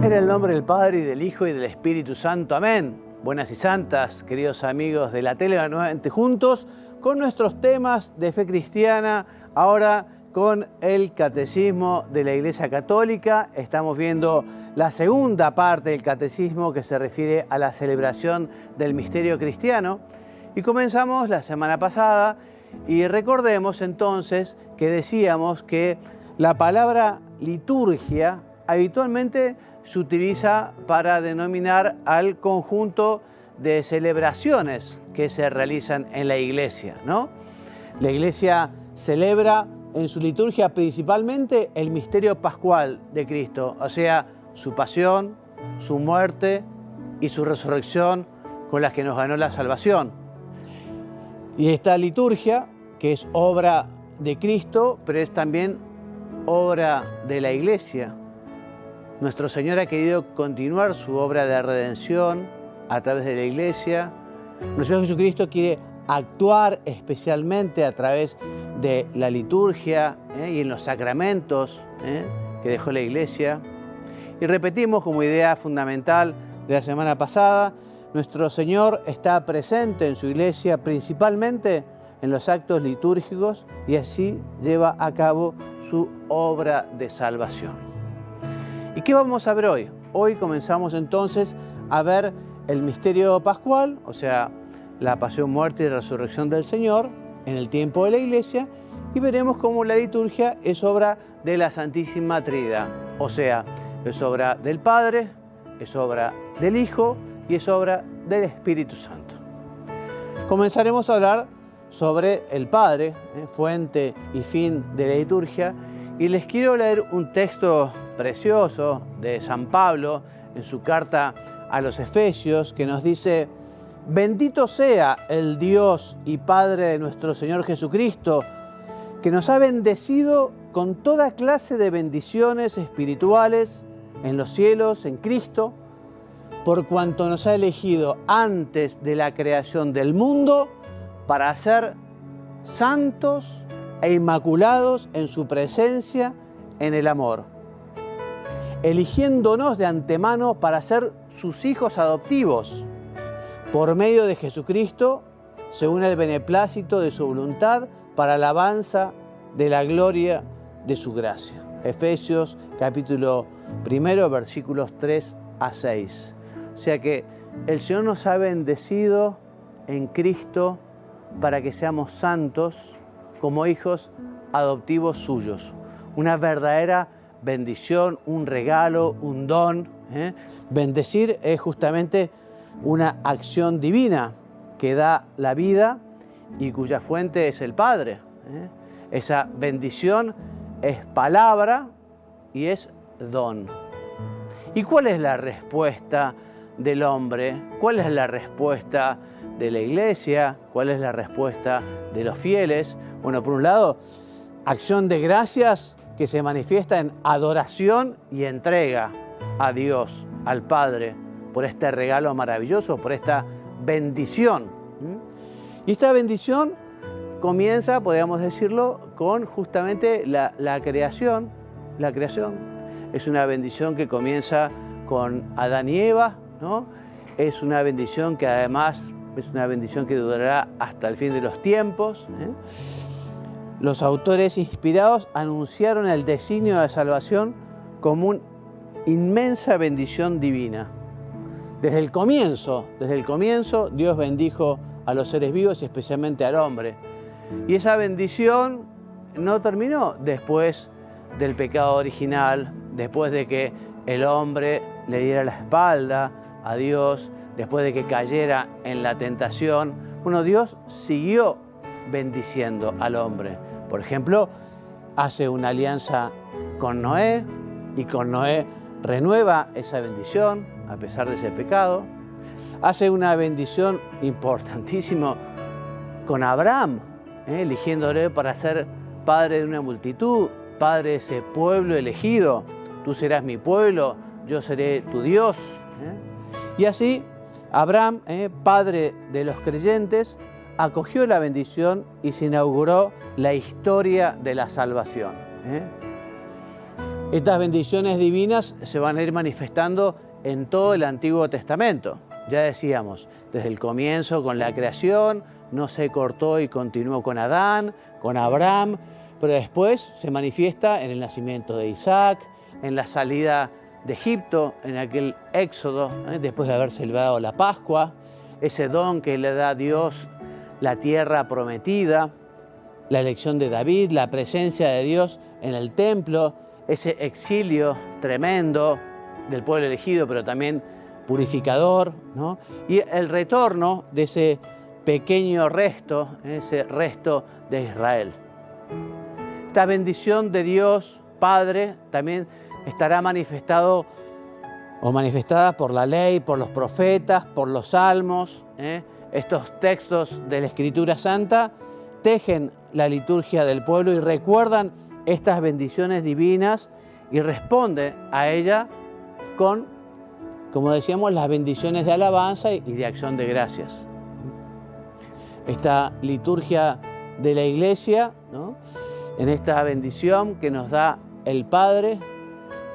En el nombre del Padre, y del Hijo, y del Espíritu Santo. Amén. Buenas y santas, queridos amigos de la tele, nuevamente juntos con nuestros temas de fe cristiana, ahora con el Catecismo de la Iglesia Católica. Estamos viendo la segunda parte del Catecismo que se refiere a la celebración del misterio cristiano. Y comenzamos la semana pasada y recordemos entonces que decíamos que la palabra liturgia habitualmente se utiliza para denominar al conjunto de celebraciones que se realizan en la Iglesia, ¿no? La Iglesia celebra en su liturgia principalmente el misterio pascual de Cristo, o sea, su pasión, su muerte y su resurrección con las que nos ganó la salvación. Y esta liturgia, que es obra de Cristo, pero es también obra de la Iglesia. Nuestro Señor ha querido continuar su obra de redención a través de la Iglesia. Nuestro Señor Jesucristo quiere actuar especialmente a través de la liturgia y en los sacramentos que dejó la Iglesia. Y repetimos como idea fundamental de la semana pasada, nuestro Señor está presente en su Iglesia principalmente en los actos litúrgicos y así lleva a cabo su obra de salvación. ¿Y qué vamos a ver hoy? Hoy comenzamos entonces a ver el misterio pascual, o sea, la pasión, muerte y resurrección del Señor en el tiempo de la Iglesia, y veremos cómo la liturgia es obra de la Santísima Trinidad, o sea, es obra del Padre, es obra del Hijo y es obra del Espíritu Santo. Comenzaremos a hablar sobre el Padre, fuente y fin de la liturgia, y les quiero leer un texto precioso de San Pablo en su carta a los Efesios, que nos dice: bendito sea el Dios y Padre de nuestro Señor Jesucristo, que nos ha bendecido con toda clase de bendiciones espirituales en los cielos, en Cristo, por cuanto nos ha elegido antes de la creación del mundo para ser santos e inmaculados en su presencia en el amor, eligiéndonos de antemano para ser sus hijos adoptivos, por medio de Jesucristo, según el beneplácito de su voluntad, para alabanza de la gloria de su gracia. Efesios capítulo 1, versículos 3 a 6. O sea que el Señor nos ha bendecido en Cristo para que seamos santos como hijos adoptivos suyos. Una verdadera bendición, un regalo, un don. Bendecir es justamente una acción divina que da la vida y cuya fuente es el Padre. Esa bendición es palabra y es don. ¿Y cuál es la respuesta del hombre? ¿Cuál es la respuesta de la Iglesia? ¿Cuál es la respuesta de los fieles? Bueno, por un lado, acción de gracias que se manifiesta en adoración y entrega a Dios, al Padre, por este regalo maravilloso, por esta bendición. Y esta bendición comienza, podríamos decirlo, con justamente la creación. La creación es una bendición que comienza con Adán y Eva, ¿no? Es una bendición que además es una bendición que durará hasta el fin de los tiempos. Los autores inspirados anunciaron el designio de salvación como una inmensa bendición divina. Desde el comienzo, Dios bendijo a los seres vivos y especialmente al hombre. Y esa bendición no terminó después del pecado original, después de que el hombre le diera la espalda a Dios, después de que cayera en la tentación. Bueno, Dios siguió bendiciendo al hombre. Por ejemplo, hace una alianza con Noé y con Noé renueva esa bendición a pesar de ese pecado. Hace una bendición importantísima con Abraham, eligiéndole para ser padre de una multitud, padre de ese pueblo elegido. Tú serás mi pueblo, yo seré tu Dios. Y así Abraham, padre de los creyentes, acogió la bendición y se inauguró la historia de la salvación. Estas bendiciones divinas se van a ir manifestando en todo el Antiguo Testamento. Ya decíamos, desde el comienzo con la creación, no se cortó y continuó con Adán, con Abraham, pero después se manifiesta en el nacimiento de Isaac, en la salida de Egipto, en aquel éxodo, después de haber celebrado la Pascua, ese don que le da a Dios, la tierra prometida, la elección de David, la presencia de Dios en el templo, ese exilio tremendo del pueblo elegido, pero también purificador, ¿no? Y el retorno de ese pequeño resto, ese resto de Israel. Esta bendición de Dios Padre también estará manifestada por la ley, por los profetas, por los salmos. Estos textos de la Escritura Santa tejen la liturgia del pueblo y recuerdan estas bendiciones divinas y responde a ella con, como decíamos, las bendiciones de alabanza y de acción de gracias. Esta liturgia de la Iglesia, ¿no? En esta bendición que nos da el Padre,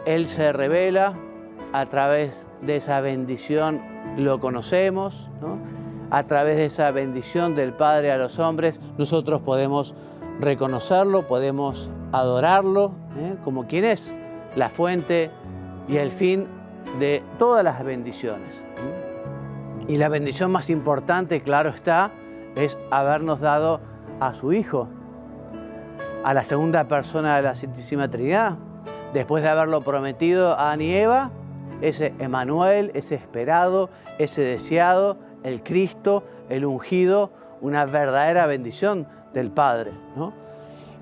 Él se revela, a través de esa bendición lo conocemos, ¿no? A través de esa bendición del Padre a los hombres, nosotros podemos reconocerlo, podemos adorarlo, como quien es la fuente y el fin de todas las bendiciones. Y la bendición más importante, claro está, es habernos dado a su Hijo, a la segunda persona de la Santísima Trinidad, después de haberlo prometido a Adán y Eva, ese Emmanuel, ese esperado, ese deseado, el Cristo, el ungido, una verdadera bendición del Padre, ¿no?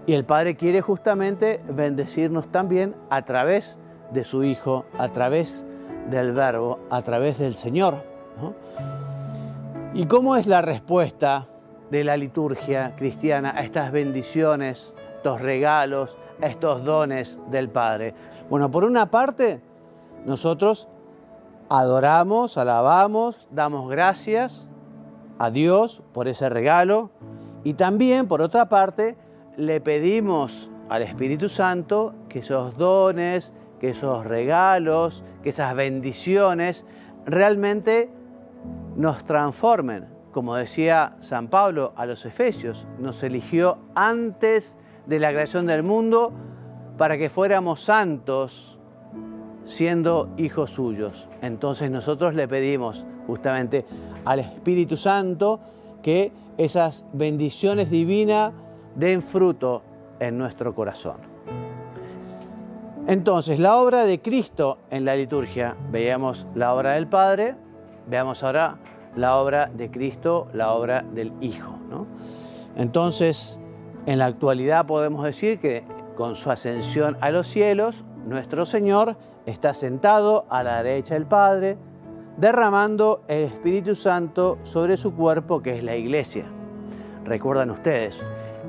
Y el Padre quiere justamente bendecirnos también a través de su Hijo, a través del Verbo, a través del Señor, ¿no? ¿Y cómo es la respuesta de la liturgia cristiana a estas bendiciones, estos regalos, a estos dones del Padre? Bueno, por una parte, nosotros adoramos, alabamos, damos gracias a Dios por ese regalo y también, por otra parte, le pedimos al Espíritu Santo que esos dones, que esos regalos, que esas bendiciones realmente nos transformen. Como decía San Pablo a los Efesios, nos eligió antes de la creación del mundo para que fuéramos santos siendo hijos suyos. Entonces nosotros le pedimos justamente al Espíritu Santo que esas bendiciones divinas den fruto en nuestro corazón. Entonces, la obra de Cristo en la liturgia, veíamos la obra del Padre, veamos ahora la obra de Cristo, la obra del Hijo, ¿no? Entonces, en la actualidad podemos decir que con su ascensión a los cielos, nuestro Señor está sentado a la derecha del Padre, derramando el Espíritu Santo sobre su cuerpo, que es la Iglesia. Recuerdan ustedes,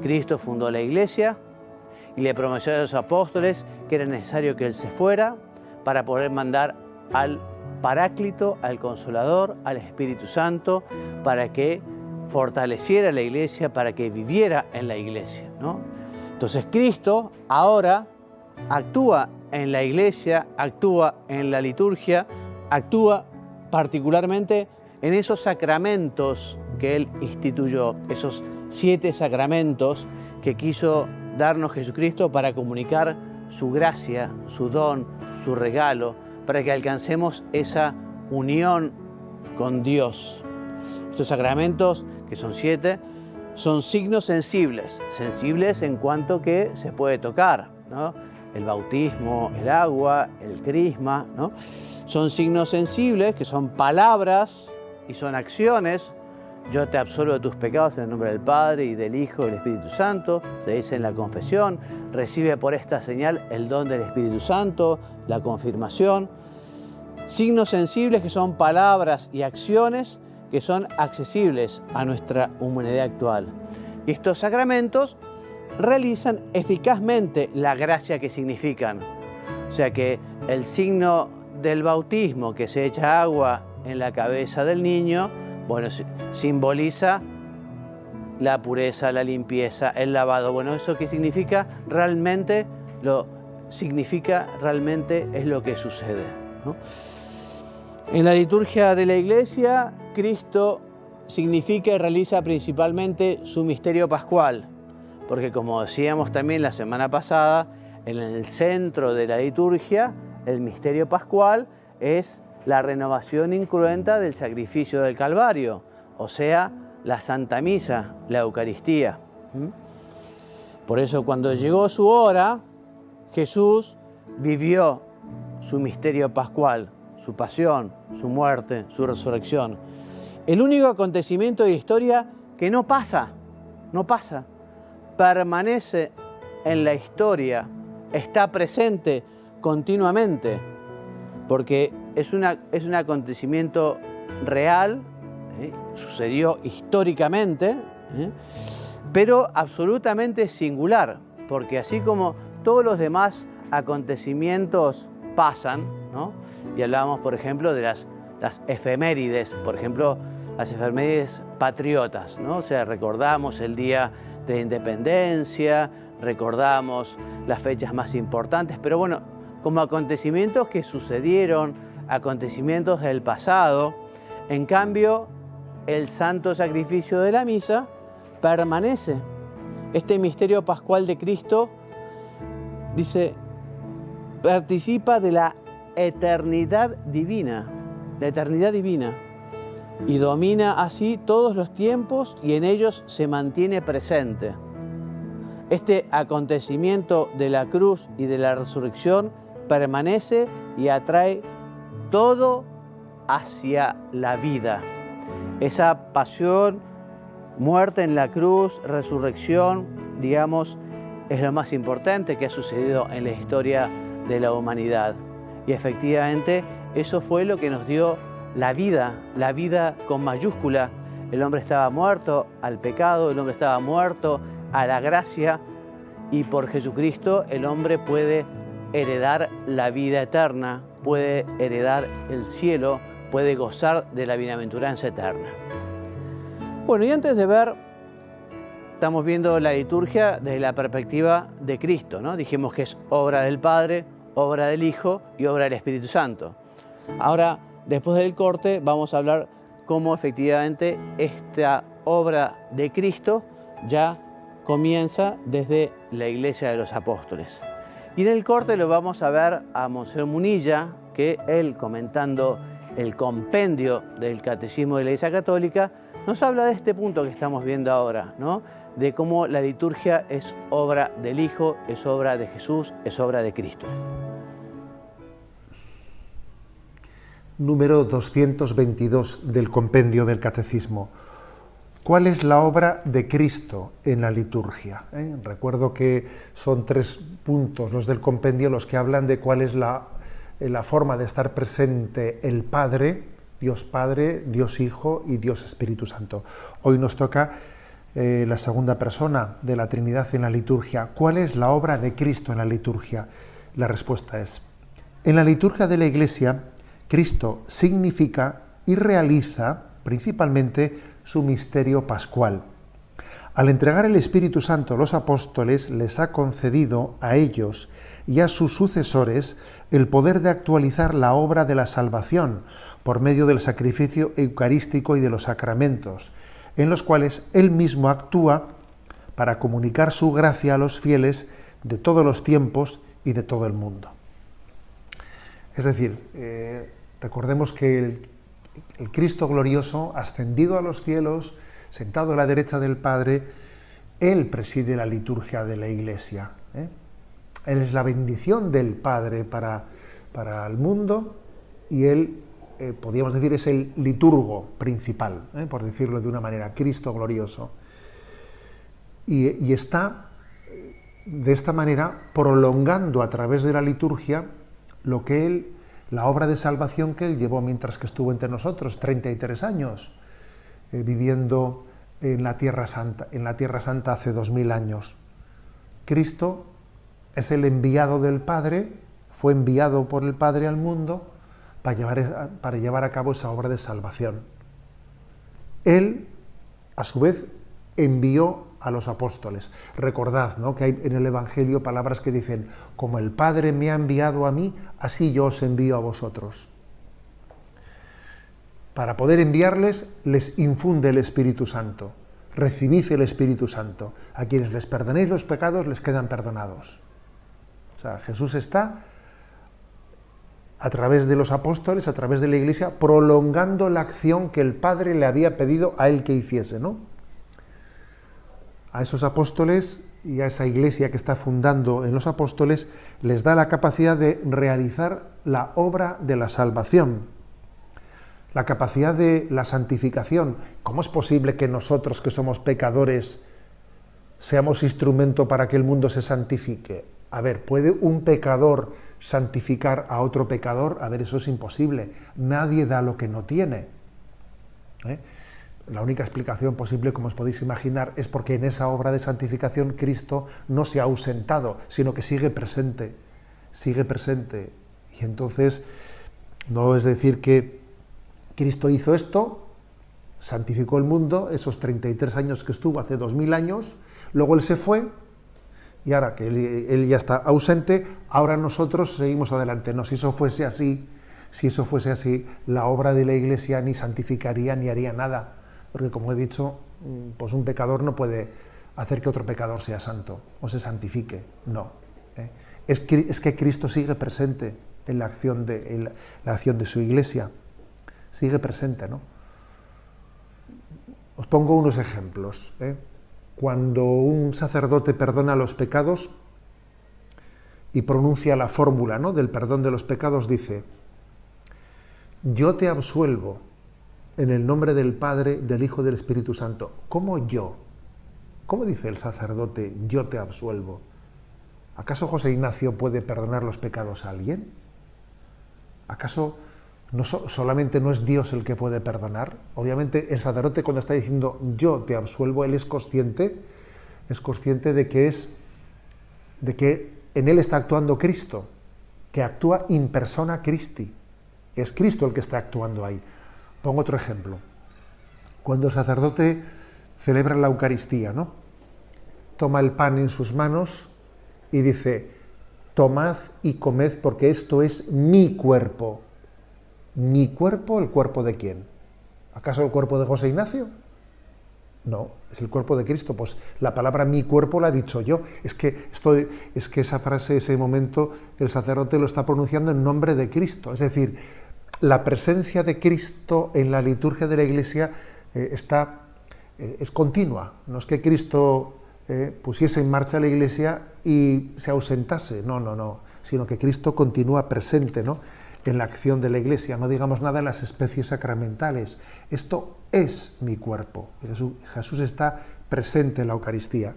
Cristo fundó la Iglesia y le prometió a los apóstoles que era necesario que Él se fuera para poder mandar al Paráclito, al Consolador, al Espíritu Santo, para que fortaleciera la Iglesia, para que viviera en la Iglesia, ¿no? Entonces Cristo ahora actúa en la Iglesia, actúa en la liturgia, actúa particularmente en esos sacramentos que Él instituyó, esos 7 sacramentos que quiso darnos Jesucristo para comunicar su gracia, su don, su regalo, para que alcancemos esa unión con Dios. Estos sacramentos, que son 7, son signos sensibles en cuanto que se puede tocar, ¿no? El bautismo, el agua, el crisma, ¿no? Son signos sensibles, que son palabras y son acciones. Yo te absolvo de tus pecados en el nombre del Padre y del Hijo y del Espíritu Santo, se dice en la confesión. Recibe por esta señal el don del Espíritu Santo, la confirmación. Signos sensibles, que son palabras y acciones que son accesibles a nuestra humanidad actual. Y estos sacramentos realizan eficazmente la gracia que significan. O sea que el signo del bautismo, que se echa agua en la cabeza del niño, bueno, simboliza la pureza, la limpieza, el lavado. Bueno, ¿eso qué significa? Realmente lo significa realmente es lo que sucede, ¿no? En la liturgia de la Iglesia, Cristo significa y realiza principalmente su misterio pascual, porque como decíamos también la semana pasada, en el centro de la liturgia, el misterio pascual es la renovación incruenta del sacrificio del Calvario, o sea, la Santa Misa, la Eucaristía. Por eso cuando llegó su hora, Jesús vivió su misterio pascual, su pasión, su muerte, su resurrección. El único acontecimiento de historia que no pasa, permanece en la historia, está presente continuamente, porque es un acontecimiento real, sucedió históricamente, pero absolutamente singular, porque así como todos los demás acontecimientos pasan, ¿no? Y hablábamos, por ejemplo, de las efemérides, por ejemplo, las efemérides patriotas, ¿no? O sea, recordamos el Día de la Independencia, recordamos las fechas más importantes, pero bueno, como acontecimientos que sucedieron, acontecimientos del pasado. En cambio, el santo sacrificio de la misa permanece. Este misterio pascual de Cristo, dice, participa de la eternidad divina, y domina así todos los tiempos y en ellos se mantiene presente. Este acontecimiento de la cruz y de la resurrección permanece y atrae todo hacia la vida. Esa pasión, muerte en la cruz, resurrección, digamos, es lo más importante que ha sucedido en la historia de la humanidad. Y efectivamente, eso fue lo que nos dio la vida con mayúscula. El hombre estaba muerto al pecado, el hombre estaba muerto a la gracia, y por Jesucristo el hombre puede heredar la vida eterna, puede heredar el cielo, puede gozar de la bienaventuranza eterna. Bueno, y antes de ver, estamos viendo la liturgia desde la perspectiva de Cristo, ¿no? Dijimos que es obra del Padre, obra del Hijo y obra del Espíritu Santo. Ahora, después del corte, vamos a hablar cómo efectivamente esta obra de Cristo ya comienza desde la Iglesia de los Apóstoles. Y en el corte lo vamos a ver a Monseñor Munilla, que él, comentando el compendio del Catecismo de la Iglesia Católica, nos habla de este punto que estamos viendo ahora, ¿no? De cómo la liturgia es obra del Hijo, es obra de Jesús, es obra de Cristo. Número 222 del compendio del Catecismo. ¿Cuál es la obra de Cristo en la liturgia? Recuerdo que son 3 puntos los del compendio los que hablan de cuál es la forma de estar presente el Padre, Dios Hijo y Dios Espíritu Santo. Hoy nos toca la segunda persona de la Trinidad en la liturgia. ¿Cuál es la obra de Cristo en la liturgia? La respuesta es: en la liturgia de la Iglesia, Cristo significa y realiza principalmente su misterio pascual. Al entregar el Espíritu Santo a los apóstoles, les ha concedido a ellos y a sus sucesores el poder de actualizar la obra de la salvación por medio del sacrificio eucarístico y de los sacramentos, en los cuales Él mismo actúa para comunicar su gracia a los fieles de todos los tiempos y de todo el mundo. Es decir, recordemos que el Cristo glorioso, ascendido a los cielos, sentado a la derecha del Padre, Él preside la liturgia de la Iglesia. Él es la bendición del Padre para el mundo y Él, podríamos decir, es el liturgo principal, por decirlo de una manera, Cristo glorioso. Y está, de esta manera, prolongando a través de la liturgia lo que Él, la obra de salvación que Él llevó mientras que estuvo entre nosotros, 33 años, viviendo en la Tierra Santa hace 2000 años. Cristo es el enviado del Padre, fue enviado por el Padre al mundo para llevar a cabo esa obra de salvación. Él, a su vez, envió a los apóstoles. Recordad, ¿no?, que hay en el Evangelio palabras que dicen: como el Padre me ha enviado a mí, así yo os envío a vosotros. Para poder enviarles, les infunde el Espíritu Santo. Recibid el Espíritu Santo. A quienes les perdonéis los pecados, les quedan perdonados. O sea, Jesús está, a través de los apóstoles, a través de la Iglesia, prolongando la acción que el Padre le había pedido a él que hiciese, ¿no? A esos apóstoles y a esa Iglesia que está fundando en los apóstoles, les da la capacidad de realizar la obra de la salvación, la capacidad de la santificación. ¿Cómo es posible que nosotros, que somos pecadores, seamos instrumento para que el mundo se santifique? A ver, ¿puede un pecador santificar a otro pecador? A ver, eso es imposible. Nadie da lo que no tiene. La única explicación posible, como os podéis imaginar, es porque en esa obra de santificación Cristo no se ha ausentado, sino que sigue presente. Sigue presente. Y entonces, no es decir que Cristo hizo esto, santificó el mundo, esos 33 años que estuvo, hace 2000 años, luego Él se fue, y ahora que él ya está ausente, ahora nosotros seguimos adelante. No, si eso fuese así, la obra de la Iglesia ni santificaría ni haría nada, porque como he dicho, pues un pecador no puede hacer que otro pecador sea santo o se santifique, no. Es que Cristo sigue presente en la acción de su Iglesia. Sigue presente, ¿no? Os pongo unos ejemplos. Cuando un sacerdote perdona los pecados y pronuncia la fórmula, ¿no?, del perdón de los pecados, dice: yo te absuelvo en el nombre del Padre, del Hijo y del Espíritu Santo. ¿Cómo yo? ¿Cómo dice el sacerdote, yo te absuelvo? ¿Acaso José Ignacio puede perdonar los pecados a alguien? ¿Acaso solamente no es Dios el que puede perdonar? Obviamente el sacerdote, cuando está diciendo yo te absuelvo, él es consciente de que en él está actuando Cristo, que actúa in persona Christi. Es Cristo el que está actuando ahí. Pongo otro ejemplo. Cuando el sacerdote celebra la Eucaristía, ¿no?, toma el pan en sus manos y dice: tomad y comed, porque esto es mi cuerpo. ¿Mi cuerpo? ¿El cuerpo de quién? ¿Acaso el cuerpo de José Ignacio? No, es el cuerpo de Cristo. Pues la palabra mi cuerpo la he dicho yo. Es que esa frase, ese momento, el sacerdote lo está pronunciando en nombre de Cristo. Es decir, la presencia de Cristo en la liturgia de la Iglesia es continua. No es que Cristo pusiese en marcha la Iglesia y se ausentase. No. Sino que Cristo continúa presente, ¿no?, en la acción de la Iglesia. No digamos nada en las especies sacramentales. Esto es mi cuerpo. Jesús está presente en la Eucaristía.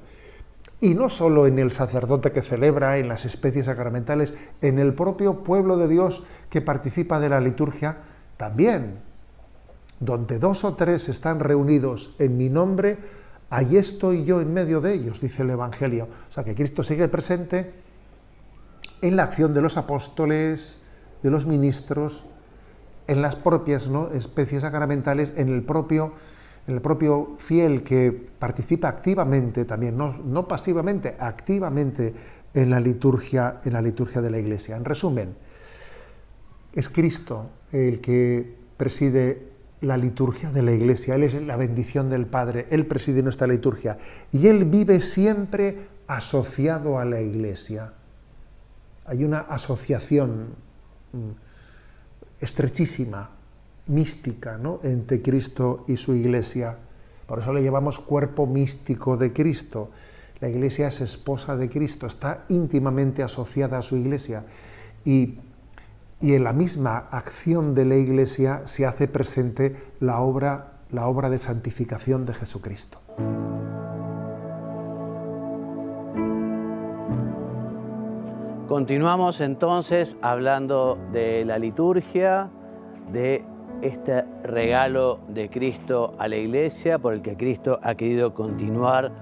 Y no solo en el sacerdote que celebra, en las especies sacramentales, en el propio pueblo de Dios que participa de la liturgia, también. Donde 2 o 3 están reunidos en mi nombre, allí estoy yo en medio de ellos, dice el Evangelio. O sea que Cristo sigue presente en la acción de los apóstoles, de los ministros, en las propias, ¿no?, especies sacramentales, en el propio fiel que participa activamente también, no pasivamente, activamente en la liturgia de la Iglesia. En resumen, es Cristo el que preside la liturgia de la Iglesia. Él es la bendición del Padre, Él preside nuestra liturgia y Él vive siempre asociado a la Iglesia. Hay una asociación estrechísima, mística, ¿no?, entre Cristo y su Iglesia. Por eso le llamamos cuerpo místico de Cristo. La Iglesia es esposa de Cristo, está íntimamente asociada a su Iglesia. Y en la misma acción de la Iglesia se hace presente la obra de santificación de Jesucristo. Continuamos entonces hablando de la liturgia, de este regalo de Cristo a la Iglesia, por el que Cristo ha querido continuar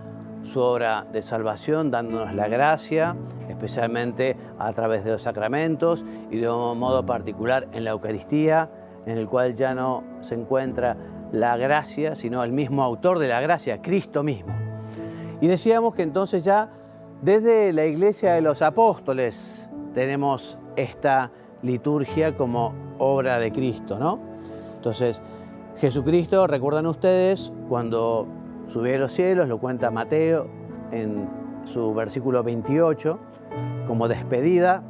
su obra de salvación, dándonos la gracia, especialmente a través de los sacramentos y de un modo particular en la Eucaristía, en el cual ya no se encuentra la gracia, sino el mismo autor de la gracia, Cristo mismo. Y decíamos que entonces ya desde la Iglesia de los Apóstoles tenemos esta liturgia como obra de Cristo, ¿no? Entonces, Jesucristo, recuerdan ustedes, cuando subió a los cielos, lo cuenta Mateo en su versículo 28, como despedida,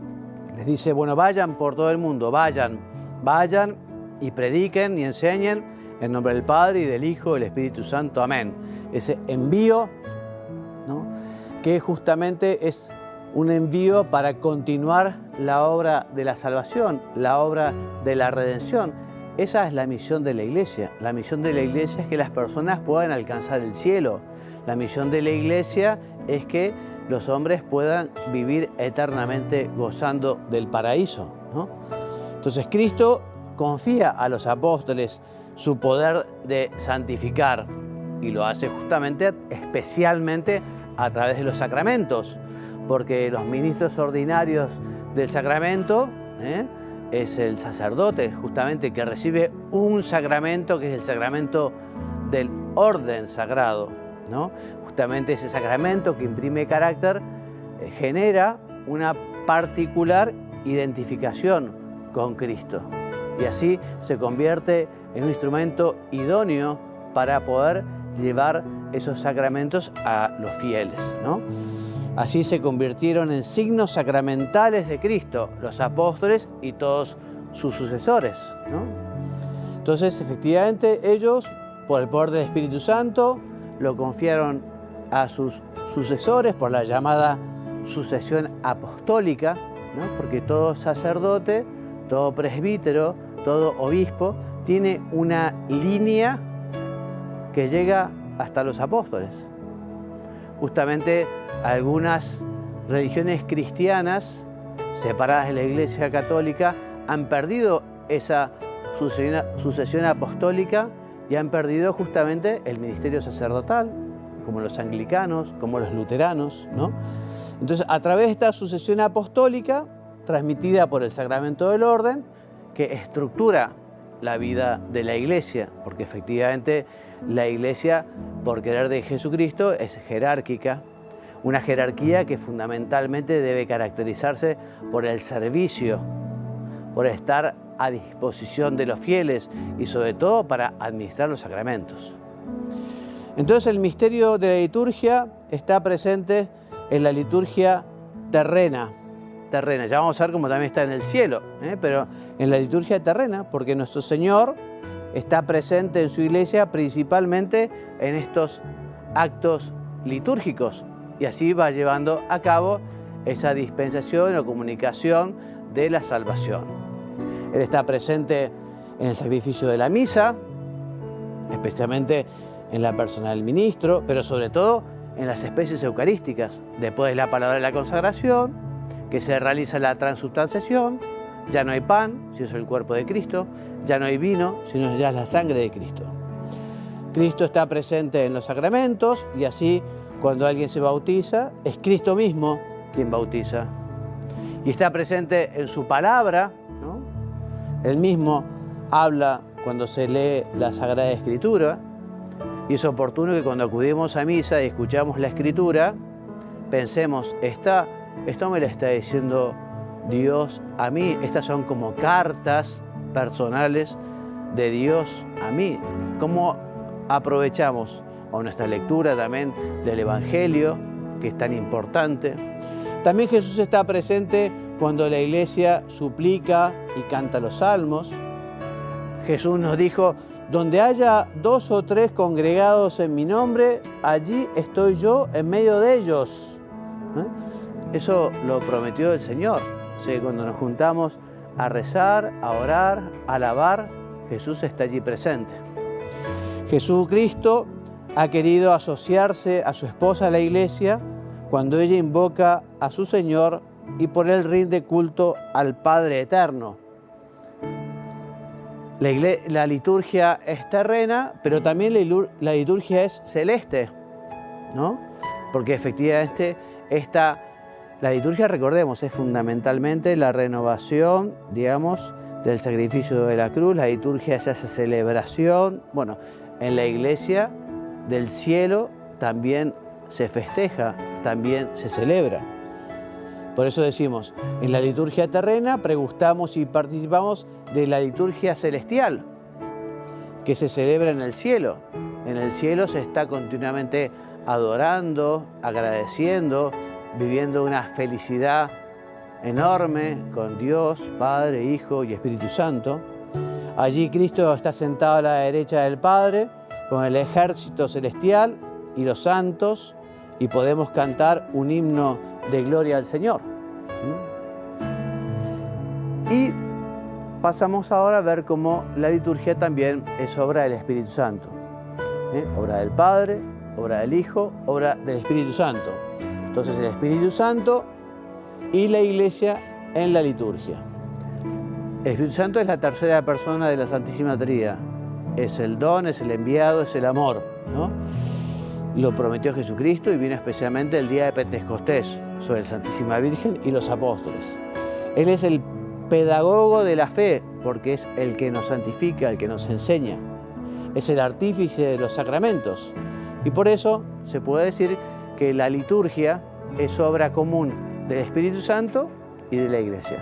les dice, bueno, vayan por todo el mundo, vayan y prediquen y enseñen en nombre del Padre y del Hijo y del Espíritu Santo, amén. Ese envío, ¿no?, que justamente es un envío para continuar la obra de la salvación, la obra de la redención. Esa es la misión de la Iglesia. La misión de la Iglesia es que las personas puedan alcanzar el cielo. La misión de la Iglesia es que los hombres puedan vivir eternamente gozando del paraíso, ¿no? Entonces Cristo confía a los apóstoles su poder de santificar y lo hace justamente, especialmente a través de los sacramentos, porque los ministros ordinarios del sacramento es el sacerdote, justamente, que recibe un sacramento que es el sacramento del orden sagrado, ¿no? Justamente ese sacramento que imprime carácter genera una particular identificación con Cristo y así se convierte en un instrumento idóneo para poder llevar esos sacramentos a los fieles, ¿no? Así se convirtieron en signos sacramentales de Cristo, los apóstoles y todos sus sucesores, ¿no? Entonces, efectivamente, ellos, por el poder del Espíritu Santo, lo confiaron a sus sucesores por la llamada sucesión apostólica, ¿no? Porque todo sacerdote, todo presbítero, todo obispo tiene una línea que llega hasta los apóstoles. Justamente algunas religiones cristianas separadas de la Iglesia Católica han perdido esa sucesión apostólica y han perdido justamente el ministerio sacerdotal, como los anglicanos, como los luteranos, ¿no? Entonces, a través de esta sucesión apostólica, transmitida por el sacramento del orden, que estructura la vida de la Iglesia, porque efectivamente la Iglesia, por querer de Jesucristo, es jerárquica, una jerarquía que fundamentalmente debe caracterizarse por el servicio, por estar a disposición de los fieles y sobre todo para administrar los sacramentos. Entonces el misterio de la liturgia está presente en la liturgia terrena. Ya vamos a ver cómo también está en el cielo, pero en la liturgia terrena, porque nuestro Señor está presente en su iglesia principalmente en estos actos litúrgicos y así va llevando a cabo esa dispensación o comunicación de la salvación. Él está presente en el sacrificio de la misa, especialmente en la persona del ministro, pero sobre todo en las especies eucarísticas. Después de la palabra de la consagración, que se realiza la transubstanciación, ya no hay pan, sino es el cuerpo de Cristo, ya no hay vino, sino ya es la sangre de Cristo. Cristo está presente en los sacramentos y así cuando alguien se bautiza, es Cristo mismo quien bautiza. Y está presente en su palabra, ¿no? Él mismo habla cuando se lee la Sagrada Escritura y es oportuno que cuando acudimos a misa y escuchamos la Escritura, pensemos, esto me lo está diciendo Dios a mí, estas son como cartas personales de Dios a mí. ¿Cómo aprovechamos a nuestra lectura también del Evangelio, que es tan importante? También Jesús está presente cuando la iglesia suplica y canta los salmos. Jesús nos dijo, donde haya 2 o 3 congregados en mi nombre, allí estoy yo en medio de ellos. Eso lo prometió el Señor. O sea, cuando nos juntamos a rezar, a orar, a alabar, Jesús está allí presente. Jesucristo ha querido asociarse a su esposa, la Iglesia, cuando ella invoca a su Señor y por él rinde culto al Padre Eterno. La liturgia es terrena, pero también la liturgia es celeste, ¿no? Porque efectivamente la liturgia, recordemos, es fundamentalmente la renovación, digamos, del sacrificio de la cruz. La liturgia es esa celebración. Bueno, en la iglesia del cielo también se festeja, también se celebra. Por eso decimos, en la liturgia terrena pregustamos y participamos de la liturgia celestial, que se celebra en el cielo. En el cielo se está continuamente adorando, agradeciendo, viviendo una felicidad enorme con Dios, Padre, Hijo y Espíritu Santo. Allí Cristo está sentado a la derecha del Padre, con el ejército celestial y los santos, y podemos cantar un himno de gloria al Señor. Y pasamos ahora a ver cómo la liturgia también es obra del Espíritu Santo. Obra del Padre, obra del Hijo, obra del Espíritu Santo. Entonces el Espíritu Santo y la Iglesia en la liturgia. El Espíritu Santo es la tercera persona de la Santísima Trinidad. Es el don, es el enviado, es el amor, ¿no? Lo prometió Jesucristo y vino especialmente el día de Pentecostés sobre la Santísima Virgen y los apóstoles. Él es el pedagogo de la fe porque es el que nos santifica, el que nos enseña. Es el artífice de los sacramentos. Y por eso se puede decir que la liturgia es obra común del Espíritu Santo y de la Iglesia.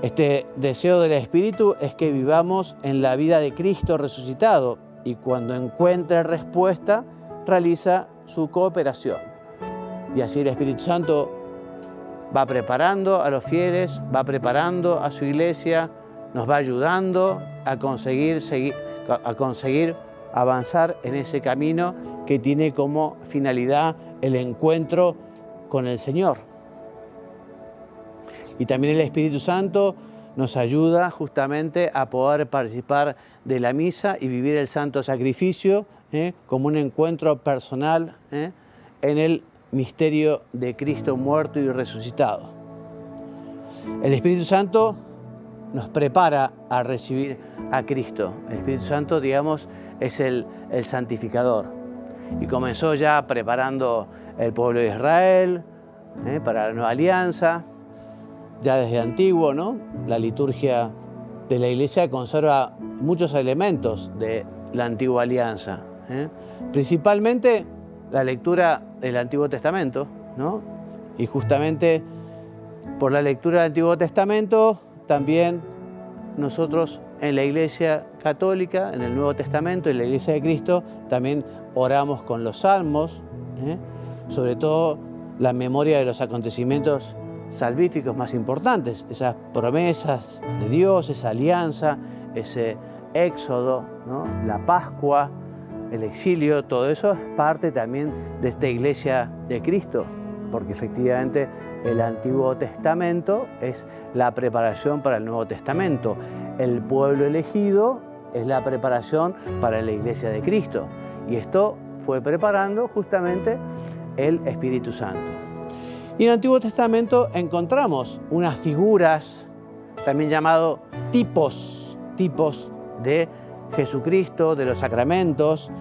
Este deseo del Espíritu es que vivamos en la vida de Cristo resucitado y cuando encuentre respuesta, realiza su cooperación. Y así el Espíritu Santo va preparando a los fieles, va preparando a su Iglesia, nos va ayudando a conseguir avanzar en ese camino que tiene como finalidad el encuentro con el Señor. Y también el Espíritu Santo nos ayuda justamente a poder participar de la misa y vivir el santo sacrificio como un encuentro personal en el misterio de Cristo muerto y resucitado. El Espíritu Santo nos prepara a recibir a Cristo. El Espíritu Santo, digamos, es el santificador. Y comenzó ya preparando el pueblo de Israel para la nueva alianza. Ya desde antiguo, ¿no? La liturgia de la Iglesia conserva muchos elementos de la antigua alianza. Principalmente la lectura del Antiguo Testamento, ¿no? Y justamente por la lectura del Antiguo Testamento también nosotros en la Iglesia Católica, en el Nuevo Testamento, en la Iglesia de Cristo, también oramos con los salmos, sobre todo la memoria de los acontecimientos salvíficos más importantes, esas promesas de Dios, esa alianza, ese éxodo, ¿no? La Pascua, el exilio, todo eso es parte también de esta Iglesia de Cristo, porque efectivamente el Antiguo Testamento es la preparación para el Nuevo Testamento. El pueblo elegido es la preparación para la Iglesia de Cristo. Y esto fue preparando justamente el Espíritu Santo. Y en el Antiguo Testamento encontramos unas figuras, también llamados tipos de Jesucristo, de los sacramentos.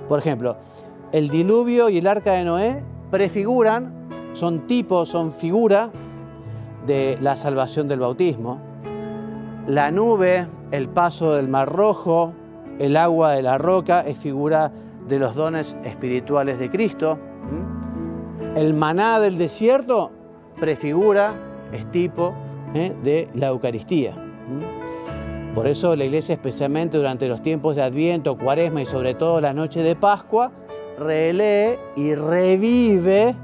Por ejemplo, el diluvio y el arca de Noé prefiguran, son tipos, son figura de la salvación del bautismo. La nube, el paso del Mar Rojo, el agua de la roca es figura de los dones espirituales de Cristo. El maná del desierto prefigura, es tipo de la Eucaristía. Por eso la Iglesia, especialmente durante los tiempos de Adviento, Cuaresma y sobre todo la noche de Pascua, relee y revive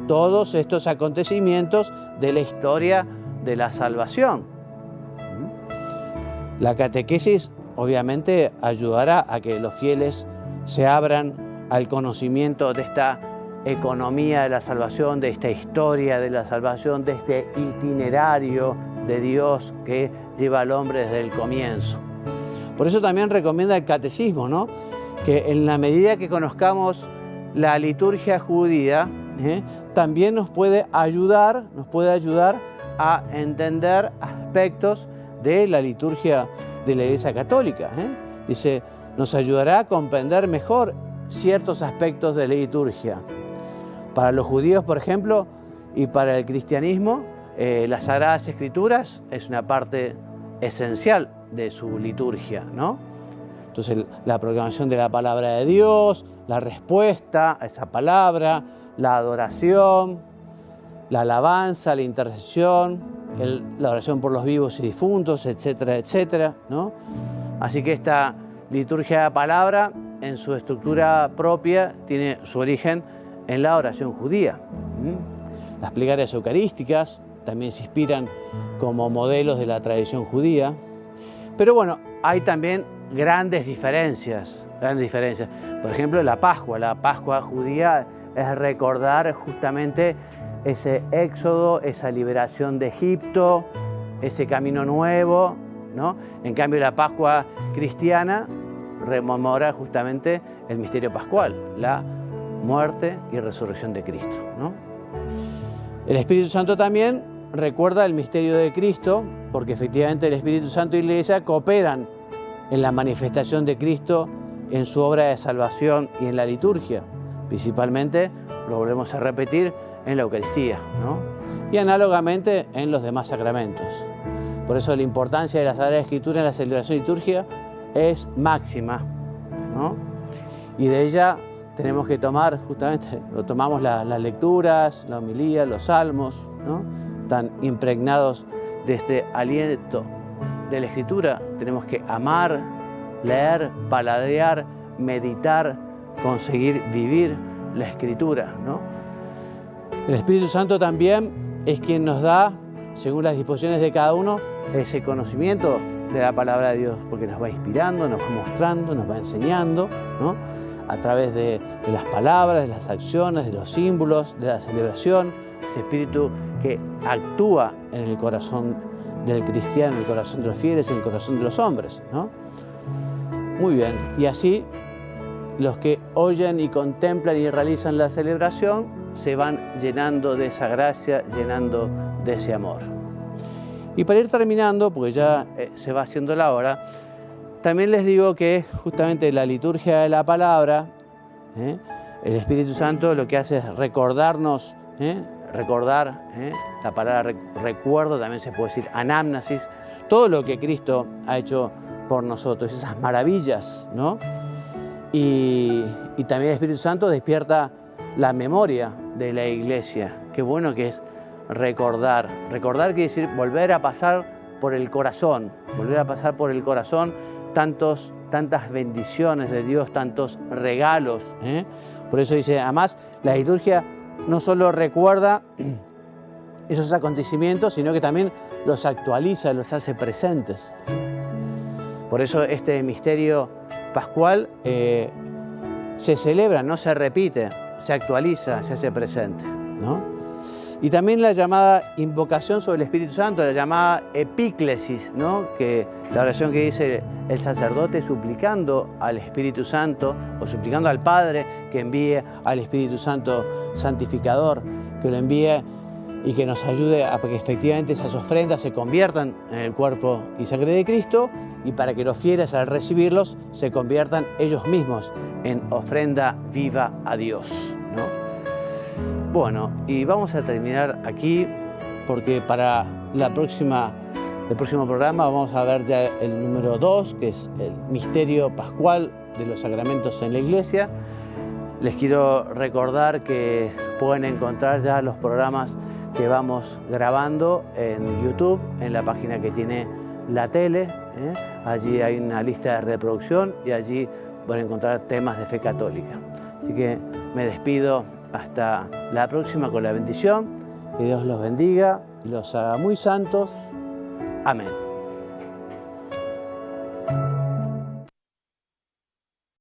todos estos acontecimientos de la historia de la salvación. La catequesis obviamente ayudará a que los fieles se abran al conocimiento de esta economía de la salvación, de esta historia de la salvación, de este itinerario de Dios que lleva al hombre desde el comienzo. Por eso también recomienda el catecismo, ¿no? Que en la medida que conozcamos la liturgia judía, también nos puede ayudar a entender aspectos de la liturgia de la Iglesia Católica. Dice, nos ayudará a comprender mejor ciertos aspectos de la liturgia. Para los judíos, por ejemplo, y para el cristianismo, las Sagradas Escrituras es una parte esencial de su liturgia, ¿no? Entonces, la proclamación de la palabra de Dios, la respuesta a esa palabra, la adoración, la alabanza, la intercesión, la oración por los vivos y difuntos, etcétera, etcétera, ¿no? Así que esta liturgia de la palabra, en su estructura propia, tiene su origen en la oración judía. Las plegarias eucarísticas también se inspiran como modelos de la tradición judía. Pero bueno, hay también grandes diferencias. Por ejemplo, la Pascua judía es recordar justamente ese éxodo, esa liberación de Egipto, ese camino nuevo, ¿no? En cambio, la Pascua cristiana rememora justamente el misterio pascual, la muerte y resurrección de Cristo, ¿no? El Espíritu Santo también recuerda el misterio de Cristo, porque efectivamente el Espíritu Santo y la Iglesia cooperan en la manifestación de Cristo en su obra de salvación y en la liturgia. Principalmente, lo volvemos a repetir, en la Eucaristía, ¿no? Y análogamente en los demás sacramentos. Por eso la importancia de la Sagrada Escritura en la celebración litúrgica es máxima, ¿no? Y de ella tenemos que tomar, justamente, tomamos las lecturas, la homilía, los salmos, ¿no? Tan impregnados de este aliento de la Escritura. Tenemos que amar, leer, paladear, meditar, conseguir vivir la Escritura, ¿no? El Espíritu Santo también es quien nos da, según las disposiciones de cada uno, ese conocimiento de la palabra de Dios, porque nos va inspirando, nos va mostrando, nos va enseñando, ¿no? A través de las palabras, de las acciones, de los símbolos, de la celebración, ese Espíritu que actúa en el corazón del cristiano, en el corazón de los fieles, en el corazón de los hombres, ¿no? Muy bien, y así los que oyen y contemplan y realizan la celebración se van llenando de esa gracia, llenando de ese amor. Y para ir terminando, porque ya se va haciendo la hora, también les digo que justamente la liturgia de la palabra, el Espíritu Santo lo que hace es recordarnos, recordar, la palabra recuerdo, también se puede decir anamnesis, todo lo que Cristo ha hecho por nosotros, esas maravillas, ¿no? Y también el Espíritu Santo despierta la memoria de la Iglesia. Qué bueno que es recordar. Recordar quiere decir volver a pasar por el corazón, tantas bendiciones de Dios, tantos regalos. Por eso dice, además, la liturgia no solo recuerda esos acontecimientos, sino que también los actualiza, los hace presentes. Por eso este misterio pascual se celebra, no se repite, se actualiza, se hace presente, ¿no? Y también la llamada invocación sobre el Espíritu Santo, la llamada epíclesis, ¿no? Que la oración que dice el sacerdote suplicando al Espíritu Santo o suplicando al Padre que envíe al Espíritu Santo santificador, que lo envíe y que nos ayude a que efectivamente esas ofrendas se conviertan en el cuerpo y sangre de Cristo, y para que los fieles al recibirlos se conviertan ellos mismos en ofrenda viva a Dios, ¿no? Bueno, y vamos a terminar aquí porque para el próximo programa vamos a ver ya el número 2, que es el misterio pascual de los sacramentos en la Iglesia. Les quiero recordar que pueden encontrar ya los programas que vamos grabando en YouTube, en la página que tiene la tele. Allí hay una lista de reproducción y allí pueden encontrar temas de fe católica. Así que me despido hasta la próxima con la bendición. Que Dios los bendiga y los haga muy santos. Amén.